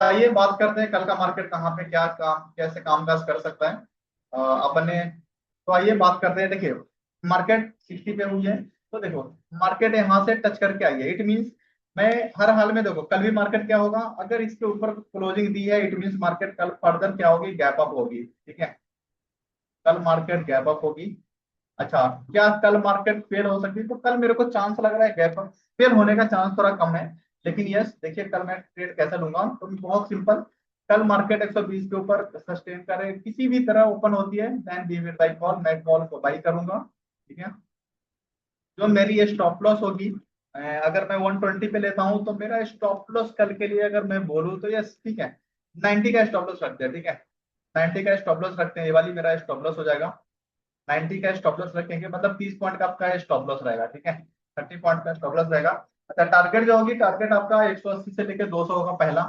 आइए बात करते हैं कल का मार्केट कहाँ पे क्या काम कैसे कामकाज कर सकता है। अपने तो आइए बात करते हैं। देखिए मार्केट 60 पे हुई है, तो देखो मार्केट यहाँ से टच करके आई है, इट मींस मैं हर हाल में देखो कल भी मार्केट क्या होगा, अगर इसके ऊपर क्लोजिंग दी है इट मींस मार्केट कल फर्दर क्या होगी, गैप अप होगी। ठीक है, कल मार्केट गैप अप होगी। अच्छा, क्या कल मार्केट फेल हो सकती है? तो कल मेरे को चांस लग रहा है गैप अप फेल होने का चांस थोड़ा कम है। लेकिन यस देखिए कल मैं ट्रेड कैसे लूंगा, तो बहुत सिंपल। कल मार्केट 120 के ऊपर सस्टेन करे किसी भी तरह ओपन होती है, then we will buy call, मैं कॉल को बाई करूंगा। ठीक है, जो मेरी ये स्टॉप लॉस होगी, अगर मैं 120 पे लेता हूं तो मेरा स्टॉप लॉस कल के लिए अगर मैं बोलूँ तो यस ठीक है, 90 का स्टॉप लॉस रखते हैं। ठीक है, 90 का स्टॉप लॉस रखते हैं, ये वाली मेरा स्टॉप लॉस हो जाएगा। 90 का स्टॉप लॉस रखेंगे मतलब 30 पॉइंट का आपका स्टॉप लॉस रहेगा। ठीक है, 30 पॉइंट का स्टॉप लॉस रहेगा। अच्छा, टारगेट जो होगी, टारगेट आपका 180 से लेकर 200 होगा पहला।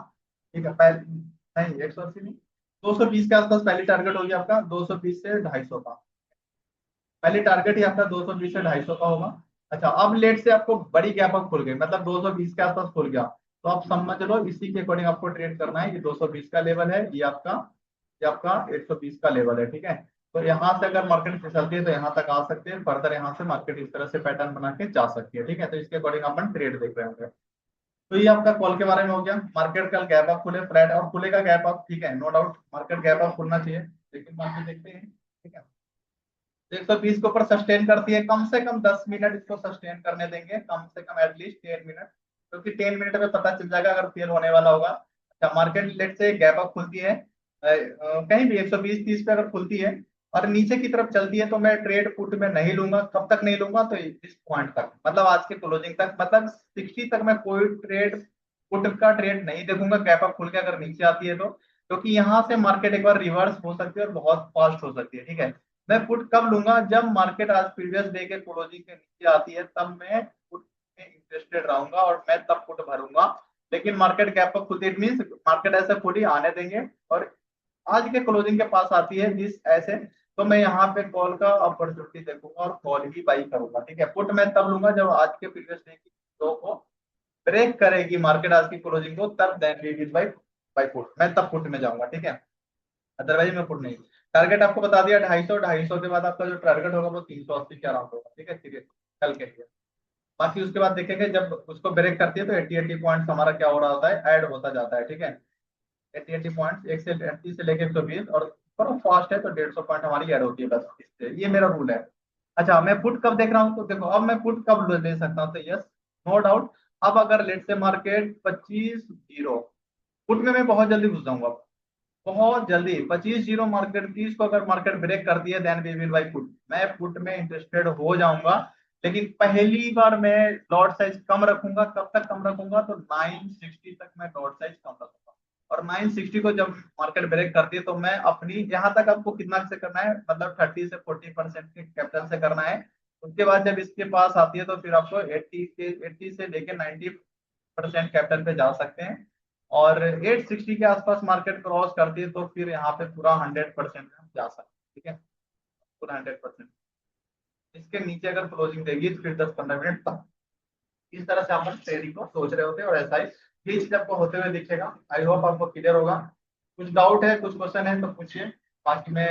ठीक है, नहीं 180 नहीं, 220 के आसपास पहली टारगेट होगी आपका, 220 से 250 का पहले टारगेट ही आपका 220 से 250 का होगा। अच्छा, अब लेट से आपको बड़ी गैप अप खुल गई, मतलब 220 के आसपास खुल गया, तो आप समझ लो इसी के अकॉर्डिंग आपको ट्रेड करना है। ये 220 का लेवल है, ये आपका 120 का लेवल है। ठीक है, तो यहाँ से अगर मार्केट फिसलती है तो यहाँ तक आ सकते हैं, फर्दर यहाँ से मार्केट इस तरह से पैटर्न बना के जा सकती है। ठीक है, तो इसके अकॉर्डिंग अपन ट्रेड देख रहे होंगे। तो ये आपका कॉल के बारे में हो गया। मार्केट कल गैप अप खुले फ्लैट और खुलेगा गैप अप, ठीक है, no doubt market gap up खुलना चाहिए, लेकिन बाकी देखते हैं। ठीक है, 120 के ऊपर सस्टेन करती है, कम से कम 10 मिनट इसको सस्टेन करने देंगे, कम से कम एटलीस्ट 10 मिनट, क्योंकि 10 मिनट में पता चल जाएगा अगर फेल होने वाला होगा। अच्छा, मार्केट लेट से गैप अप खुलती है, कहीं भी 120-30 पे अगर खुलती है और नीचे की तरफ चलती है, तो मैं ट्रेड पुट में नहीं लूंगा। कब तक नहीं लूंगा? तो इस पॉइंट तक, मतलब आज के क्लोजिंग तक, मतलब 60 तक मैं कोई ट्रेड पुट का ट्रेड नहीं देखूंगा, गैप अप खुल के अगर नीचे आती है तो, क्योंकि यहाँ से मार्केट एक बार रिवर्स हो सकती है और बहुत फास्ट हो सकती है। ठीक है, मैं पुट कब लूंगा? जब मार्केट आज प्रीवियस डे के क्लोजिंग के नीचे आती है, तब मैं पुट में इंटरेस्टेड रहूंगा और मैं तब पुट भरूंगा। लेकिन मार्केट गैप अप खुलती, इट मीन मार्केट ऐसे खुली आने देंगे और आज के क्लोजिंग के पास आती है जिस ऐसे, तो मैं यहाँ पे कॉल का अपॉर्चुनिटी देखूंगा और कॉल ही बाई करूंगा। ठीक है, पुट मैं तब लूंगा जब आज के प्रीवियस डे की लो को ब्रेक करेगी मार्केट आज की क्लोजिंग को, तब then we will buy buy put, मैं तब पुट में जाऊंगा। ठीक है, अदरवाइज मैं पुट नहीं। टारगेट आपको बता दिया 250, 250 के बाद आपका जो टारगेट होगा वो 380 के अराउंड होगा। ठीक है, ठीक है, कल के लिए। बाकी उसके बाद देखेंगे जब उसको ब्रेक करती है तो 80-80 पॉइंट्स हमारा क्या हो रहा होता है, ऐड होता जाता है। ठीक है, 80-80 पॉइंट्स, एक से 30 से लेकर 120, और थोड़ा फास्ट है तो 150 पॉइंट हमारी ऐड होती है बस, इससे ये मेरा रूल है। अच्छा, मैं पुट कब देख रहा हूँ? तो देखो अब मैं पुट कब ले सकता हूँ, तो यस नो डाउट, अब अगर लेट से मार्केट 25-0, पुट में मैं बहुत जल्दी घुस जाऊंगा, बहुत जल्दी 25-0 मार्केट 30 को अगर मार्केट ब्रेक करती है, then we will buy put, मैं पुट में इंटरेस्टेड हो जाऊंगा। लेकिन पहली बार मैं लॉट साइज कम रखूंगा, कब तक कम रखूंगा? तो 960 तक मैं लॉट साइज कम रखूंगा, और 960 को जब मार्केट ब्रेक करती है तो मैं अपनी, यहाँ तक आपको कितना से करना है, मतलब 30 से 40% के कैपिटल से करना है। उसके बाद जब इसके पास आती है तो फिर आपको 80 से लेके 90% कैपिटल पे जा सकते हैं, और 860 के आसपास मार्केट क्रॉस करती है तो फिर यहाँ पे पूरा 100% में हम जा सकते हैं। ठीक है, पूरा 100%। इसके नीचे अगर क्लोजिंग देगी तो फिर 10-15 मिनट तक इस तरह से आप ट्रेडिंग को सोच रहे होते हैं, और ऐसा ही ये चीज आपको होते हुए दिखेगा। आई होप आपको क्लियर होगा। कुछ डाउट है, कुछ क्वेश्चन है तो पूछिए, बाकी मैं